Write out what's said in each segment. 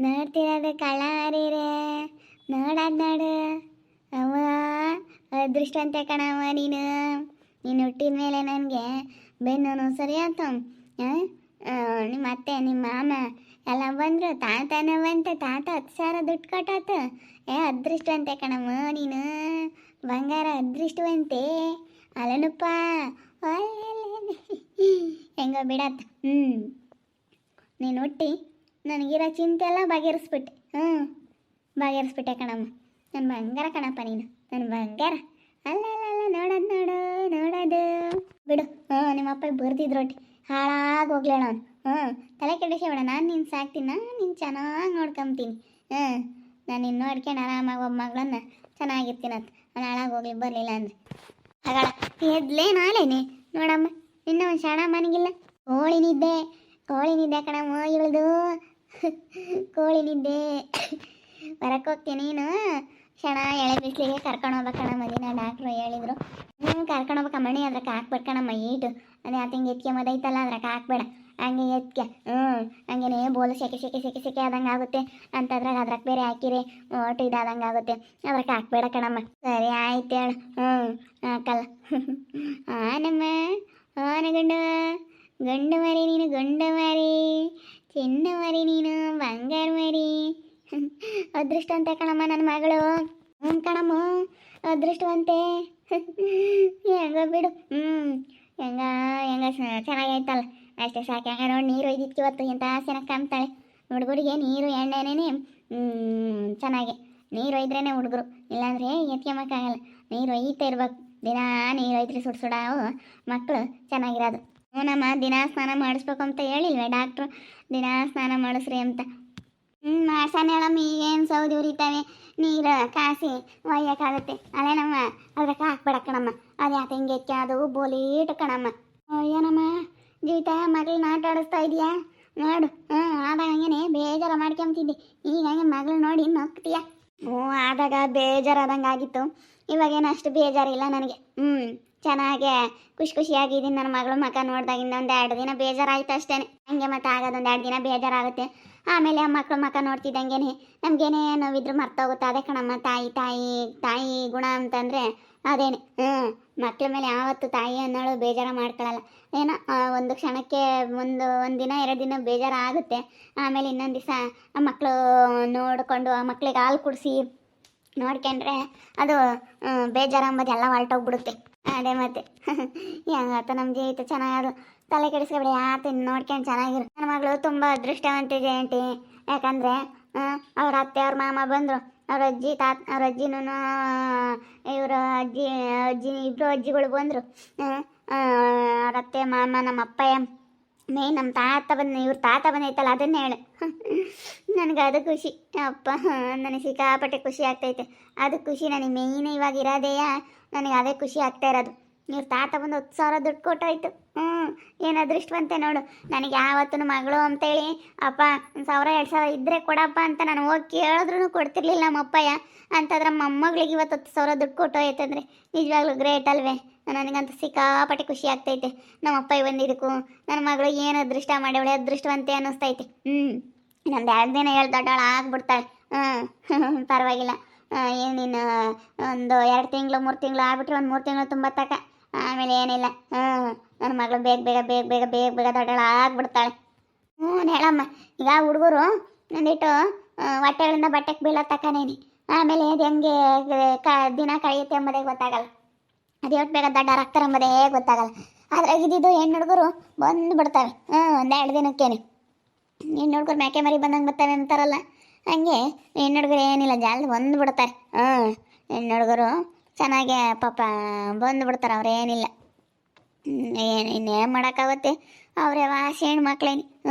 ನೋಡ್ತಿರೋದು ಕಳ್ಳ ಮಾರೀರೆ. ನೋಡದ್ ನೋಡು ಅವ ಅದೃಷ್ಟವಂತೆ ಕಣವ ನೀನು. ನೀನು ಹುಟ್ಟಿದ ಮೇಲೆ ನನಗೆ ಬೆನ್ನು ಸರಿ ಆಯ್ತು. ನಿಮ್ಮ ಅತ್ತೆ ನಿಮ್ಮ ಮಾಮ ಎಲ್ಲ ಬಂದರು. ತಾತನ ಬಂತ. ತಾತ 10,000 ದುಡ್ಡು ಕೊಟ್ಟಾತು. ಅದೃಷ್ಟವಂತೆ ಕಣಮ್ಮ ನೀನು. ಬಂಗಾರ ಅದೃಷ್ಟವಂತೆ ಅಲ್ಲನಪ್ಪ. ಹೆಂಗೋ ಬಿಡತ್ತ. ನೀನು ಹುಟ್ಟಿ ನನಗಿರೋ ಚಿಂತೆ ಎಲ್ಲ ಬಗೆಹರಿಸ್ಬಿಟ್ಟೆ. ಬಗೆಹರಿಸ್ಬಿಟ್ಟೆ ಕಣಮ್ಮ. ನನ್ನ ಬಂಗಾರ ಕಣಪ್ಪ ನೀನು. ನನ್ನ ಬಂಗಾರ. ಅಲ್ಲ ಅಲ್ಲ ಅಲ್ಲ, ನೋಡೋದು ನೋಡು ನೋಡೋದು ಬಿಡು. ನಿಮ್ಮಪ್ಪ ಬರ್ತಿದ್ರು ರೊಟ್ಟಿ ಹಾಳಾಗಿ ಹೋಗ್ಲೇಳ ಅವನು. ತಲೆ ಕೆಡಿಸ್ಬೇಡ. ನಾನು ನಿನ್ನ ಸಾಕ್ತೀನಿ. ನಾನು ನಿನ್ನ ಚೆನ್ನಾಗಿ ನೋಡ್ಕೊಂತೀನಿ. ನಾನು ನಿನ್ನ ನೋಡ್ಕೊಂಡು ಆರಾಮಾಗಿ ಒಬ್ಬ ಮಗಳನ್ನ ಚೆನ್ನಾಗಿರ್ತೀನಂತ. ಅವ್ನು ಹಾಳಾಗಿ ಹೋಗ್ಲಿ ಬರಲಿಲ್ಲ ಅಂದರೆ ಹಾಗಳ ಎದ್ಲೇ ನಾಳೆನೆ ನೋಡಮ್ಮ. ಇನ್ನೂ ಒಂದು ಶಾಣ ಮನೆಗಿಲ್ಲ. ಕೋಳಿ ನಿದ್ದೆ ಕಣಮ್ಮ ಇಳಿದು. ಕೋಳಿ ನಿದ್ದೆ ಬರಕ್ಕೆ ಹೋಗ್ತೀನಿ. ನೀನು ಕ್ಷಣ ಎಳೆ ಬಿಸಿಲಿಗೆ ಕರ್ಕೊಂಡು ಹೋಗ್ಬೇಕಣಮ್ಮ. ದಿನ ಡಾಕ್ಟ್ರು ಹೇಳಿದ್ರು. ಕರ್ಕೊಂಡು ಹೋಗ್ಬೇಕ ಮಣಿ ಅದ್ರಕ್ಕೆ ಹಾಕ್ಬೇಡ ಕಣಮ್ಮ. ಈಟು ಅದೇ ಆತ ಹಿಂಗೆ ಎತ್ಕೆ ಮದೈತಲ್ಲ ಅದ್ರಕ್ಕೆ ಹಾಕ್ಬೇಡ. ಹಂಗೆ ಎತ್ಕೆ ಹಂಗೇನೆ ಬೋಲು ಸೆಕೆ ಆದಂಗೆ ಆಗುತ್ತೆ ಅಂತದ್ರಾಗ ಅದ್ರಕ್ಕೆ ಬೇರೆ ಹಾಕಿರಿ ಒಟ್ಟು ಇದಾದಂಗೆ ಆಗುತ್ತೆ. ಅದ್ರಕ್ಕೆ ಹಾಕ್ಬೇಡ ಕಣಮ್ಮ. ಸರಿ ಆಯ್ತು ಹೇಳು. ಹಾಕಲ್ಲ. ನಮ್ಮ ಗಂಡು ಮರಿ ನೀನು. ಗಂಡು ಮರಿ ಚಿನ್ನ ಮರಿ ನೀನು. ಬಂಗಾರ ಮರಿ. ಅದೃಷ್ಟವಂತೆ ಕಣಮ್ಮ ನನ್ನ ಮಗಳು. ಕಣಮ್ಮ ಅದೃಷ್ಟವಂತೆ. ಹೆಂಗ ಬಿಡು. ಹೆಂಗ ಚೆನ್ನಾಗೈತಲ್ಲ ಅಷ್ಟೇ ಸಾಕು. ಹೆಂಗ ನೋಡಿ ನೀರು ಒಯ್ದಿತ್ತು ಇವತ್ತು. ಎಂತ ಚೆನ್ನಾಗಿ ಕಾಣ್ತಾಳೆ ಹುಡುಗರಿಗೆ. ನೀರು ಎಣ್ಣೆನೇ ಚೆನ್ನಾಗಿ. ನೀರು ಒಯ್ದ್ರೇ ಹುಡುಗರು, ಇಲ್ಲಾಂದರೆ ಎತ್ಕೊಂಬಕ್ಕಾಗಲ್ಲ. ನೀರು ಒಯ್ತಾ ಇರ್ಬೇಕು. ದಿನ ನೀರು ಒಯ್ದ್ರಿ ಸುಡ್ಸುಡಾವು ಮಕ್ಕಳು ಚೆನ್ನಾಗಿರೋದು. ನಮ್ಮ ದಿನ ಸ್ನಾನ ಮಾಡಿಸ್ಬೇಕು ಅಂತ ಹೇಳಿಲ್ವೇ ಡಾಕ್ಟ್ರು? ದಿನ ಸ್ನಾನ ಮಾಡಿಸ್ರಿ ಅಂತ. ಮಾಡ್ಸಾನೆ ಹೇಳಮ್ಮ. ಈಗೇನು ಸೌದಿ ಉರಿತಾವೆ. ನೀರು ಕಾಸಿ ಒಯ್ಯಕ್ಕಾಗತ್ತೆ ಅಲ್ಲೇ ನಮ್ಮ. ಅದಕ್ಕೆ ಹಾಕ್ಬೇಡ ಕಣಮ್ಮ. ಅದು ಯಾಕೆ ಹಿಂಗೆ ಅದು ಬೋಲೀಟು ಕಣಮ್ಮ. ಏನಮ್ಮ ಜೀವಿತ ಮಗಳನ್ನ ಆಟ ಆಡಿಸ್ತಾ ಇದೆಯಾ ನೋಡು. ಆದಾಗ ಹಂಗೇನೆ ಬೇಜಾರು ಮಾಡ್ಕೊಂತಿದ್ದೆ. ಈಗ ಹಂಗೆ ಮಗಳು ನೋಡಿ ನಗ್ತೀಯ. ಆದಾಗ ಬೇಜಾರಾದಂಗೆ ಆಗಿತ್ತು. ಇವಾಗೇನು ಅಷ್ಟು ಬೇಜಾರಿಲ್ಲ ನನಗೆ. ಚೆನ್ನಾಗೆ ಖುಷಿಯಾಗಿದ್ದೀನಿ. ನನ್ನ ಮಗಳು ಮಕ್ಕ ನೋಡಿದಾಗ ಇನ್ನೊಂದು 2 ದಿನ ಬೇಜಾರಾಯ್ತು ಅಷ್ಟೇ. ಹಂಗೆ ಮತ್ತೆ ಆಗೋದೊಂದು 2 ದಿನ ಬೇಜಾರಾಗುತ್ತೆ. ಆಮೇಲೆ ಆ ಮಕ್ಕಳು ಮಕ್ಕ ನೋಡ್ತಿದ್ದಂಗೆನೆ ನಮಗೇನೇ ನೋವಿದ್ರು ಮರ್ತೋಗುತ್ತೆ. ಅದೇ ಕಣಮ್ಮ ತಾಯಿ ಗುಣ ಅಂತಂದರೆ ಅದೇನೆ. ಮಕ್ಕಳ ಮೇಲೆ ಯಾವತ್ತು ತಾಯಿ ಅನ್ನೋಳು ಬೇಜಾರು ಮಾಡ್ಕೊಳ್ಳಲ್ಲ. ಏನೋ ಒಂದು ಕ್ಷಣಕ್ಕೆ ಒಂದು ದಿನ 2 ದಿನ ಬೇಜಾರು ಆಗುತ್ತೆ. ಆಮೇಲೆ ಇನ್ನೊಂದು ದಿವಸ ಆ ಮಕ್ಕಳು ನೋಡಿಕೊಂಡು ಆ ಮಕ್ಳಿಗೆ ಹಾಲು ಕುಡಿಸಿ ನೋಡ್ಕೊಂಡ್ರೆ ಅದು ಬೇಜಾರು ಅಂಬೋದೆಲ್ಲ ಹೊರಟೋಗ್ಬಿಡುತ್ತೆ. ಅದೇ ಮತ್ತೆ ಹೆಂಗಾತ ನಮ್ಮ ಜೀವಿತ ಚೆನ್ನಾಗದು. ತಲೆ ಕೆಡಿಸ್ಕೊಬೇಡಿ. ಆತ ನೋಡ್ಕೊಂಡು ಚೆನ್ನಾಗಿರು. ನನ್ನ ಮಗಳು ತುಂಬ ಅದೃಷ್ಟವಂತೆ ಜಯಂತಿ. ಯಾಕಂದರೆ ಅವ್ರ ಅತ್ತೆ ಅವ್ರ ಮಾಮ ಬಂದರು. ಅವ್ರ ಅಜ್ಜಿನೂ ಇವರು ಅಜ್ಜಿ ಇಬ್ಬರು ಅಜ್ಜಿಗಳು ಬಂದರು. ಅವ್ರ ಅತ್ತೆ ಮಾಮ ನಮ್ಮ ಅಪ್ಪಯ್ಯ ಮೇನ್ ನಮ್ಮ ತಾತ ಇವ್ರ ತಾತ ಬಂದೈತಲ್ಲ ಅದನ್ನೇ ಹೇಳು. ನನಗೆ ಅದು ಖುಷಿ ಅಪ್ಪ. ನನಗೆ ಸಿಕ್ಕಾಪಟ್ಟೆ ಖುಷಿ ಆಗ್ತೈತೆ. ಅದು ಖುಷಿ ನನಗೆ ಮೇಯ್ನ್ ಇವಾಗ ಇರೋದೇಯ. ನನಗೆ ಅದೇ ಖುಷಿ ಆಗ್ತಾ ಇರೋದು. ಇವ್ರ ತಾತ ಬಂದು 10,000 ದುಡ್ಡು ಕೊಟ್ಟಾಯ್ತು. ಏನು ಅದೃಷ್ಟವಂತೆ ನೋಡು. ನನಗೆ ಯಾವತ್ತೂ ಮಗಳು ಅಂತೇಳಿ ಅಪ್ಪ 1,000-2,000 ಇದ್ದರೆ ಕೊಡಪ್ಪ ಅಂತ ನಾನು ಹೋಗಿ ಕೇಳಿದ್ರೂ ಕೊಡ್ತಿರ್ಲಿಲ್ಲ ನಮ್ಮ ಅಪ್ಪಯ್ಯ. ಅಂತಂದ್ರೆ ಮೊಮ್ಮಗಳಿಗೆ ಇವತ್ತು 10,000 ದುಡ್ಡು ಕೊಟ್ಟೋಯ್ತಂದರೆ ನಿಜವಾಗ್ಲೂ ಗ್ರೇಟ್ ಅಲ್ವೇ? ನನಗಂತೂ ಸಿಕ್ಕಾಪಟ್ಟೆ ಖುಷಿ ಆಗ್ತೈತೆ. ನಮ್ಮ ಅಪ್ಪಯ್ಯ ಬಂದಿದ್ದಕ್ಕೂ ನನ್ನ ಮಗಳು ಏನು ಅದೃಷ್ಟ ಮಾಡವಳೆ ಅದೃಷ್ಟವಂತೆ ಅನ್ನಿಸ್ತೈತೆ. ಇನ್ನೊಂದು 2 ದಿನ ಹೇಳಿ ದೊಡ್ಡವಳು ಆಗ್ಬಿಡ್ತಾಳೆ. ಪರವಾಗಿಲ್ಲ. ಏನಿನ್ನು ಒಂದು 2 ತಿಂಗಳು 3 ತಿಂಗಳು ಆಗ್ಬಿಟ್ರೆ ಒಂದು 3 ತಿಂಗಳು ತುಂಬ ತಕ. ಆಮೇಲೆ ಏನಿಲ್ಲ. ನನ್ನ ಮಗಳು ಬೇಗ ದೊಡ್ಡವಳು ಆಗ್ಬಿಡ್ತಾಳೆ. ಹೇಳಮ್ಮ. ಈಗ ಹುಡುಗರು ಒಂದಿಟ್ಟು ಹೊಟ್ಟೆಗಳಿಂದ ಬಟ್ಟೆಗೆ ಬೀಳತ್ತಕ್ಕನೇನಿ. ಆಮೇಲೆ ಅದು ಹೆಂಗೆ ದಿನ ಕಳೆಯುತ್ತೆ ಎಂಬುದೇ ಗೊತ್ತಾಗಲ್ಲ. ಅದು ಎಷ್ಟು ಬೇಗ ದೊಡ್ಡವರಾಗ್ತಾರೆ ಎಂಬುದೇ ಗೊತ್ತಾಗಲ್ಲ. ಅದ್ರಾಗ ಇದ್ದಿದ್ದು ಹೆಣ್ಣು ಹುಡುಗರು ಬಂದು ಬಿಡ್ತವೆ 1-2 ದಿನಕ್ಕೇನೆ. ಹೆಣ್ಣು ಹುಡುಗರು ಮೇಕೆ ಮರಿ ಬಂದಂಗೆ ಬರ್ತವೆ ಅಂತಾರಲ್ಲ, ಹಂಗೆ ಹೆಣ್ಣು ಹುಡುಗರು ಏನಿಲ್ಲ ಜಾಲ ಬಂದು ಬಿಡ್ತಾರೆ. ಹೆಣ್ಣು ಹುಡುಗರು ಚೆನ್ನಾಗೆ ಪಾಪ ಬಂದು ಬಿಡ್ತಾರೆ. ಅವ್ರೇನಿಲ್ಲ. ಇನ್ನೇನು ಮಾಡೋಕ್ಕಾಗುತ್ತೆ. ಅವರೇ ವಾಸಿ ಹೆಣ್ಮಕ್ಳೇನಿ.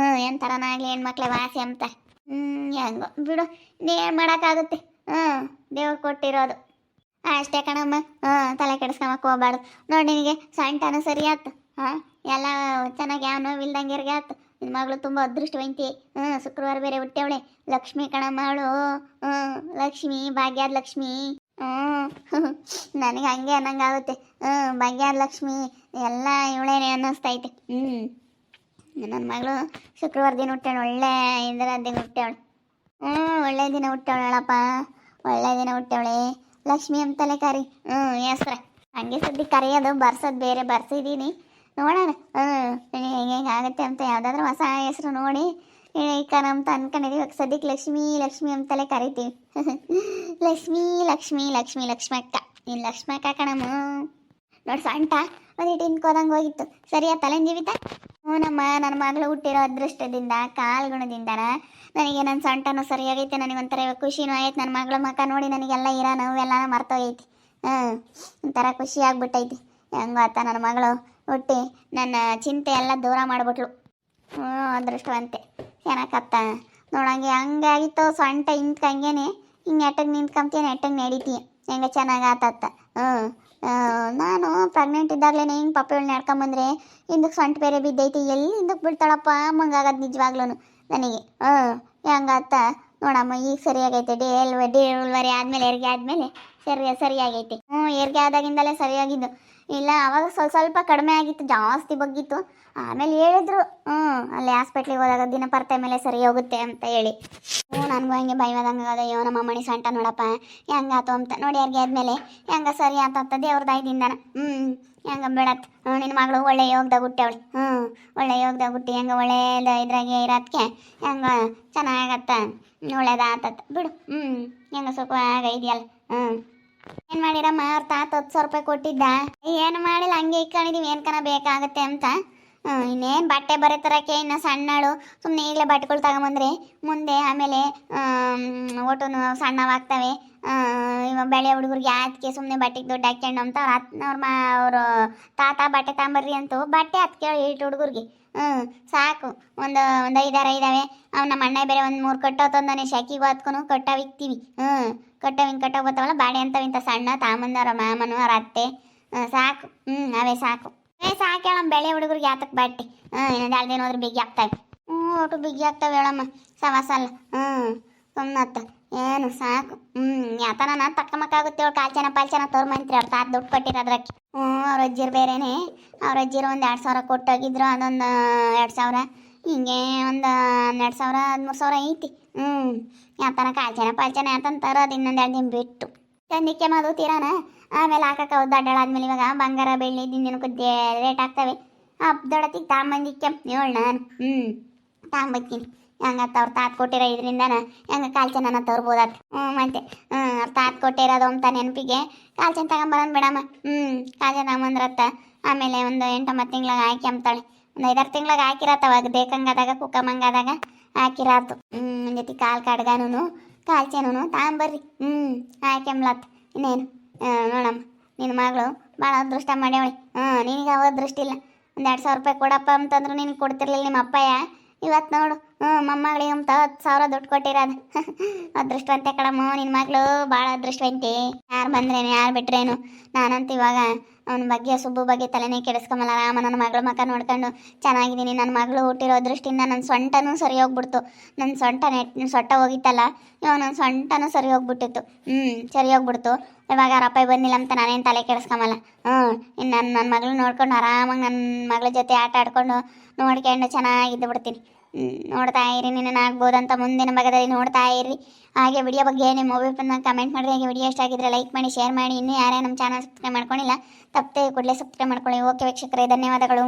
ಎಂಥರನಾಗಲಿ ಹೆಣ್ಮಕ್ಳೇ ವಾಸಿ ಅಂತಾರೆ. ಹೆಂಗೋ ಬಿಡು. ಇನ್ನೇನು ಮಾಡೋಕ್ಕಾಗುತ್ತೆ. ದೇವ್ರು ಕೊಟ್ಟಿರೋದು ಅಷ್ಟೇ ಕಣಮ್ಮ. ತಲೆ ಕೆಡಿಸ್ಕೊಂಬಕ್ಕೆ ಹೋಗ್ಬಾರ್ದು. ನೋಡಿ ನಿನಗೆ ಸೊಂಟನೂ ಸರಿ ಆಯ್ತು. ಎಲ್ಲ ಚೆನ್ನಾಗಿ ಯಾವ ನೋವಿಲ್ದಂಗೆ ಆಯ್ತು. ನಿನ್ನ ಮಗಳು ತುಂಬ ಅದೃಷ್ಟವಂತಿ. ಶುಕ್ರವಾರ ಬೇರೆ ಹುಟ್ಟವಳೆ. ಲಕ್ಷ್ಮಿ ಕಣಮ್ಮ ಅವಳು. ಲಕ್ಷ್ಮಿ, ಭಾಗ್ಯದ ಲಕ್ಷ್ಮಿ. ನನಗೆ ಹಂಗೆ ಅನ್ನಂಗಾಗುತ್ತೆ. ಭಾಗ್ಯದ ಲಕ್ಷ್ಮಿ ಎಲ್ಲ ಇವಳೇನೆ ಅನ್ನಿಸ್ತೈತೆ. ನನ್ನ ಮಗಳು ಶುಕ್ರವಾರ ದಿನ ಹುಟ್ಟವಳು. ಒಳ್ಳೆ ದಿನ ಹುಟ್ಟವಳು. ಹ್ಞೂ ಒಳ್ಳೆ ದಿನ ಹುಟ್ಟವಳಪ್ಪ, ಒಳ್ಳೆ ದಿನ ಹುಟ್ಟವಳೆ. ಲಕ್ಷ್ಮಿ ಅಂತಲೇ ಕರಿ. ಹೆಸ್ರ ಹಂಗೆ ಸದ್ಯ ಕರೆಯೋದು, ಬರ್ಸೋದು ಬೇರೆ ಬರ್ಸಿದ್ದೀನಿ. ನೋಡೋಣ ಹೆಂಗೆ ಆಗುತ್ತೆ ಅಂತ. ಯಾವುದಾದ್ರೂ ಹೊಸ ಹೆಸ್ರು ನೋಡಿ ಕಣ ಅಂತ ಅನ್ಕೊಂಡಿದ್ದೀವಿ. ಸದ್ಯಕ್ಕೆ ಲಕ್ಷ್ಮಿ ಲಕ್ಷ್ಮಿ ಅಂತಲೇ ಕರಿತೀವಿ. ಲಕ್ಷ್ಮಿ ಲಕ್ಷ್ಮಿ ಲಕ್ಷ್ಮಿ ಲಕ್ಷ್ಮಕ್ಕ. ನೀನು ಲಕ್ಷ್ಮಕ್ಕ ಕಣಮ್ಮ. ನೋಡಿ ಸೊಂಟ ಒಂದಿಟ್ಟು ಇನ್ಕೋದಂಗೆ ಹೋಗಿತ್ತು. ಸರಿಯಾ ತಲೆನ ಜೀವಿತ? ಹ್ಞೂನಮ್ಮ, ನನ್ನ ಮಗಳು ಹುಟ್ಟಿರೋ ಅದೃಷ್ಟದಿಂದ ಕಾಲ್ಗುಣದಿಂದನ ನನಗೆ ನನ್ನ ಸೊಂಟನೂ ಸರಿಯಾಗೈತೆ. ನನಗೊಂಥರ ಖುಷಿನೂ ಆಯ್ತು. ನನ್ನ ಮಗಳ ಮಕ್ಕ ನೋಡಿ ನನಗೆಲ್ಲ ಇರೋ ನೋವೆಲ್ಲ ಮರ್ತೋಗೈತಿ. ಒಂಥರ ಖುಷಿ ಆಗ್ಬಿಟ್ಟೈತಿ. ಹೆಂಗೋ ಆತ ನನ್ನ ಮಗಳು ಹುಟ್ಟಿ ನನ್ನ ಚಿಂತೆ ಎಲ್ಲ ದೂರ ಮಾಡಿಬಿಟ್ಲು. ಅದೃಷ್ಟವಂತೆ. ಏನಕ್ಕತ್ತ ನೋಡಂಗೆ ಹಂಗಾಗಿತ್ತು. ಸೊಂಟ ಇಂತ್ಕಂಗೇನೆ ಹಿಂಗೆ ನೆಟ್ಟಗೆ ನಿಂತ್ಕೊಂತೀನಿ, ನೆಟ್ಟಗೆ ನಡೀತೀಯ. ಹೆಂಗೆ ಚೆನ್ನಾಗಿ ಆತತ್ತ. ನಾನು ಪ್ರೆಗ್ನೆಂಟ್ ಇದ್ದಾಗಲೇ ಹಿಂಗೆ ಪಪ್ಪಗಳು ನಡ್ಕೊಂಬಂದ್ರೆ ಹಿಂದಕ್ಕೆ ಸೊಂಟ ಬೇರೆ ಬಿದ್ದೈತಿ. ಎಲ್ಲಿ ಹಿಂದಕ್ಕೆ ಬಿಡ್ತಾಳಪ್ಪ ಅಮ್ಮಂಗಾಗದು ನಿಜವಾಗ್ಲೂ ನನಗೆ. ಹೆಂಗಾತ ನೋಡಮ್ಮ, ಈಗ ಸರಿಯಾಗೈತೆ. ಡೆಲಿವರಿ ಆದಮೇಲೆ ಹೆರಿಗೆ ಆದಮೇಲೆ ಸರಿಯಾಗೈತೆ. ಹೆರಿಗೆ ಆದಾಗಿಂದಲೇ ಸರಿಯಾಗಿದ್ದು. ಇಲ್ಲ ಆವಾಗ ಸ್ವಲ್ಪ ಕಡಿಮೆ ಆಗಿತ್ತು, ಜಾಸ್ತಿ ಬಗ್ಗಿತ್ತು. ಆಮೇಲೆ ಹೇಳಿದ್ರು ಅಲ್ಲಿ ಹಾಸ್ಪಿಟ್ಲಿಗೆ ಹೋದಾಗ ದಿನ ಪರ್ತೆ ಮೇಲೆ ಸರಿ ಹೋಗುತ್ತೆ ಅಂತ ಹೇಳಿ. ನನಗೂ ಹಂಗೆ ಭಯವಾದಂಗೆ ಅದ. ಅಯ್ಯೋ ನಮ್ಮ ಮಣಿ ಸೊಂಟ ನೋಡಪ್ಪ ಹೆಂಗಾತು ಅಂತ. ನೋಡಿ ಹೆರಿಗೆ ಆದಮೇಲೆ ಹೆಂಗ ಸರಿ ಆತಂತ ದೇವ್ರ ದಯದಿಂದನ. ಹೆಂಗ ಬೇಡತ್. ನಿನ್ನ ಮಗಳು ಒಳ್ಳೆ ಯೋಗದಾಗ ಹುಟ್ಟವಳಿ. ಒಳ್ಳೆ ಯೋಗದಾಗ ಹುಟ್ಟಿ ಹೆಂಗೆ ಒಳ್ಳೆಯದ ಇದ್ರಾಗೆ ಇರೋದಕ್ಕೆ ಹೆಂಗ ಚೆನ್ನಾಗತ್ತ, ಒಳ್ಳೇದಾತತ್ ಬಿಡು. ಹೆಂಗ ಸುಖವಾಗ ಇದೆಯಲ್ಲ. ಏನು ಮಾಡಿರಮ್ಮ? ಅವ್ರ ತಾತ 10,000 ರೂಪಾಯಿ ಕೊಟ್ಟಿದ್ದ. ಏನು ಮಾಡಿಲ್ಲ, ಹಂಗೆ ಇಟ್ಕೊಂಡಿದೀವಿ ಏನ್ಕನ ಬೇಕಾಗತ್ತೆ ಅಂತ. ಇನ್ನೇನು ಬಟ್ಟೆ ಬರೀತರಕ್ಕೆ ಇನ್ನು ಸಣ್ಣಳು. ಸುಮ್ಮನೆ ಈಗಲೇ ಬಟ್ಟೆಗಳು ತಗೊಂಬಂದ್ರೆ ಮುಂದೆ ಆಮೇಲೆ ಒಟ್ಟು ಸಣ್ಣವಾಗ್ತವೆ. ಇವಾಗ ಬೆಳೆ ಹುಡುಗರಿಗೆ ಅದಕ್ಕೆ ಸುಮ್ಮನೆ ಬಟ್ಟೆಗೆ ದುಡ್ಡು ಹಾಕ್ಕೊಂಡು ಅಂತ ಅವರು ತಾತ ಬಟ್ಟೆ ತಗೊಂಬರ್ರಿ ಅಂತೂ ಬಟ್ಟೆ ಅದಕ್ಕೆ ಇಟ್ಟು ಹುಡುಗರಿಗೆ ಸಾಕು. ಒಂದು 5-6 ಇದ್ದಾವೆ. ನಮ್ಮ ಅಣ್ಣ ಬೇರೆ ಒಂದು 3 ಕಟ್ಟೋ ತಂದಾನೆ. ಶಾಕಿಗೂ ಅದಕ್ಕೂ ಕಟ್ಟೋವು ಇಕ್ತೀವಿ. ಕಟ್ಟೋವು ಬರ್ತಾವಲ್ಲ ಬಾಡೆ ಅಂತವಿಂತ ಸಣ್ಣ ತಾಮಂದವ್ರ ಮಾಮನು ಅವ್ರ ಅತ್ತೆ. ಸಾಕು. ಅವೇ ಸಾಕು. ಸಾಕು ಹೇಳಮ್ಮ. ಬೆಳೆ ಹುಡುಗರಿಗೆ ಯಾತಕ್ಕೆ ಬಟ್ಟೆ ಇನ್ನೊಂದು 2 ದಿನ ಹೋದ್ರೆ ಬಿಗಿ ಆಗ್ತವೆ. ಒಟ್ಟು ಬಿಗಿ ಆಗ್ತವೆ ಹೇಳಮ್ಮ. ಸವಾಸಲ್ಲ. ಸುಮ್ಮನತ್ತ ಏನು ಸಾಕು. ಯಾತನ ತಕ್ಕಮಕ್ಕಾಗುತ್ತೆ. ಅವಳು ಕಾಲ್ಚನ ಪಾಲ್ಚನ ತೋರ್ಮಂತ್ರಿ ಅವ್ರು ತಾತ ದುಡ್ಡು ಕೊಟ್ಟಿರೋದ್ರಕ್ಕೆ. ಅವ್ರ ಅಜ್ಜಿರು ಬೇರೆನೆ. ಅವ್ರ ಅಜ್ಜಿರು ಒಂದು 2,000 ಕೊಟ್ಟೋಗಿದ್ರು. ಅದೊಂದು 2,000 ಹಿಂಗೆ ಒಂದು 12,000 13,000 ಐತಿ. ಯಾತನ ಕಾಲ್ಚನ ಪಾಲ್ಚನ ಯಾತನ ತರೋದು ಇನ್ನೊಂದು 2 ದಿನ ಬಿಟ್ಟು. ಚಂದಿಕ್ಕೆ ಮದು ತೀರಾನ ಆಮೇಲೆ ಹಾಕಕ್ಕೆ ಅವ್ರು ದಡ್ಡಳಾದ್ಮೇಲೆ ಇವಾಗ ಬಂಗಾರ ಬೆಳ್ಳಿ ದಿನಕ್ಕೆ ರೇಟ್ ಆಗ್ತವೆ. ದೊಡತಿಗೆ ತಾಂಬಂದಿಕ್ಕೆ ಹೇಳು ನಾನು. ತಾಂಬತ್ತೀನಿ. ಹೆಂಗತ್ತ ಅವ್ರು ತಾತ ಕೊಟ್ಟಿರೋ ಇದರಿಂದನ ಹೆಂಗೆ ಕಾಲ್ಚನ ತರ್ಬೋದತ್. ಮತ್ತೆ ಅವ್ರು ತಾತ ಕೊಟ್ಟಿರೋದು ಅಂತ ನೆನಪಿಗೆ ಕಾಲ್ಚನ ತಗೊಂಬರೋದು ಬಿಡಮ್ಮ. ಕಾಲ್ಚನ ತಗೊಂಬಂದ್ರತ್ತ. ಆಮೇಲೆ ಒಂದು 8-9 ತಿಂಗ್ಳಾಗ ಹಾಕಿ ಅಂಬ್ತಾಳೆ. ಒಂದು 5-6 ತಿಂಗ್ಳಾಗ ಹಾಕಿರತ್ತವಾಗ ಬೇಕಂಗದಾಗ ಕುಕ್ಕಮ್ಮಂಗದಾಗ ಹಾಕಿರಾತು. ಜೊತೆ ಕಾಲು ಕಡ್ಗಾನು ಕಾಲ್ಚನೂ ತಗೊಂಬರ್ರಿ. ಹಾಕ್ಯಂಬ್ಲತ್. ಇನ್ನೇನು ನೋಡಮ್ಮ, ನಿನ್ನ ಮಗಳು ಭಾಳ ಅದೃಷ್ಟ ಮಾಡ್ಯಾವಳಿ. ನಿನಗೆ ಅವ ಅದೃಷ್ಟ ಇಲ್ಲ. ಒಂದು 2,000 ರೂಪಾಯಿ ಕೊಡಪ್ಪ ಅಂತಂದ್ರು ನಿನಗೆ ಕೊಡ್ತಿರ್ಲಿಲ್ಲ ನಿಮ್ಮ ಅಪ್ಪಯ್ಯ. ಇವತ್ತು ನೋಡು ಮೊಮ್ಮಗಳಿಗೆ ಅಂತ 10,000 ದುಡ್ಡು ಕೊಟ್ಟಿರೋದು. ಅದೃಷ್ಟವಂತೆ ಕಡಮ್ಮ ನಿನ್ನ ಮಗಳು, ಭಾಳ ಅದೃಷ್ಟವಂತೆ. ಯಾರು ಬಂದ್ರೇನು ಯಾರು ಬಿಟ್ರೇನು. ನಾನಂತ ಇವಾಗ ಅವನ ಬಗ್ಗೆ ಸುಬ್ಬು ಬಗ್ಗೆ ತಲೆನೇ ಕೆಡಿಸ್ಕೊಂಬಲ್ಲ. ರಾಮ ನನ್ನ ಮಗಳ ಮಕ್ಕ ನೋಡ್ಕೊಂಡು ಚೆನ್ನಾಗಿದ್ದೀನಿ. ನನ್ನ ಮಗಳು ಹುಟ್ಟಿರೋ ದೃಷ್ಟಿಯಿಂದ ನನ್ನ ಸೊಂಟನೂ ಸರಿ ಹೋಗ್ಬಿಡ್ತು. ನನ್ನ ಸೊಟ್ಟ ಹೋಗಿತ್ತಲ್ಲ, ಇವಾಗ ನನ್ನ ಸೊಂಟನೂ ಸರಿ ಹೋಗ್ಬಿಟ್ಟಿತ್ತು. ಸರಿ ಹೋಗ್ಬಿಡ್ತು. ಇವಾಗ ಅವ್ರ ಅಪ್ಪ ಬಂದಿಲ್ಲ ಅಂತ ನಾನೇನು ತಲೆ ಕೆಡಿಸ್ಕೊಂಬಲ್ಲ. ಇನ್ನು ನನ್ನ ಮಗಳು ನೋಡ್ಕೊಂಡು ಆರಾಮಾಗಿ ನನ್ನ ಮಗಳ ಜೊತೆ ಆಟ ಆಡ್ಕೊಂಡು ನೋಡ್ಕೊಂಡು ಚೆನ್ನಾಗಿದ್ದು ಬಿಡ್ತೀನಿ. ನೋಡ್ತಾ ಇರಿ. ನಿನ್ನ ಆಗ್ಬೋದಂತ ಮುಂದಿನ ಭಾಗದಲ್ಲಿ ನೋಡ್ತಾ ಇರಿ. ಹಾಗೆ ವಿಡಿಯೋ ಬಗ್ಗೆ ನಿಮ್ಮ ಒಬ್ಬರನ್ನ ಕಮೆಂಟ್ ಮಾಡಿರಿ. ಹಾಗೆ ವಿಡಿಯೋ ಇಷ್ಟ ಆಗಿದ್ರೆ ಲೈಕ್ ಮಾಡಿ, ಶೇರ್ ಮಾಡಿ. ಇನ್ನೂ ಯಾರೇ ನಮ್ಮ ಚಾನಲ್ ಸಬ್ಸ್ಕ್ರೈಬ್ ಮಾಡ್ಕೊಂಡಿಲ್ಲ ತಪ್ಪದೆ ಕೂಡಲೇ ಸಬ್ಸ್ಕ್ರೈಬ್ ಮಾಡ್ಕೊಳ್ಳಿ. ಓಕೆ ವೀಕ್ಷಕರೇ, ಧನ್ಯವಾದಗಳು.